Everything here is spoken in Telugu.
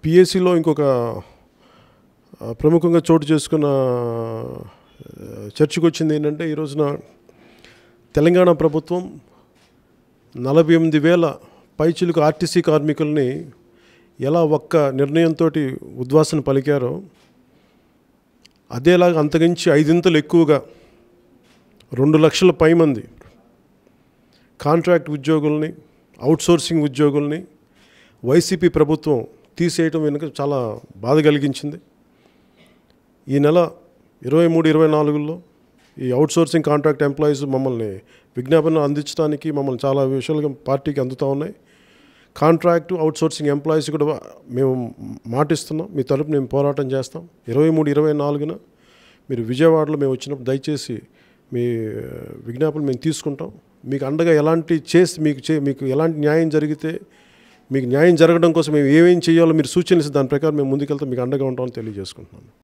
పిఎస్సిలో ఇంకొక ప్రముఖంగా చోటు చేసుకున్న చర్చకు వచ్చింది ఏంటంటే, ఈ రోజున తెలంగాణ ప్రభుత్వం 48,000 పైచిలుకు ఆర్టీసీ కార్మికుల్ని ఎలా ఒక్క నిర్ణయంతో ఉద్వాసన పలికారో, అదేలాగా అంతకించి 5 ఎక్కువగా 2 లక్షల పైమంది కాంట్రాక్ట్ ఉద్యోగుల్ని, అవుట్సోర్సింగ్ ఉద్యోగుల్ని వైసీపీ ప్రభుత్వం తీసేయటం వెనుక చాలా బాధ కలిగించింది. ఈ నెల 23-24లో ఈ అవుట్సోర్సింగ్ కాంట్రాక్ట్ ఎంప్లాయీస్ మమ్మల్ని విజ్ఞాపన అందించడానికి మమ్మల్ని చాలా విషయాలుగా పార్టీకి అందుతూ ఉన్నాయి. కాంట్రాక్టు అవుట్సోర్సింగ్ ఎంప్లాయీస్ కూడా మేము మాటిస్తున్నాం, మీ తరపు మేము పోరాటం చేస్తాం. 23-24న మీరు విజయవాడలో మేము వచ్చినప్పుడు దయచేసి మీ విజ్ఞాపన మేము తీసుకుంటాం. మీకు అండగా ఎలాంటి చేసి మీకు ఎలాంటి న్యాయం జరిగితే, మీకు న్యాయం జరగడం కోసం మేము ఏమేం చేయాలో మీరు సూచనలు దాని ప్రకారం మేము ముందుకెళ్తాం, మీకు అండగా ఉంటామని తెలియజేసుకుంటున్నాను.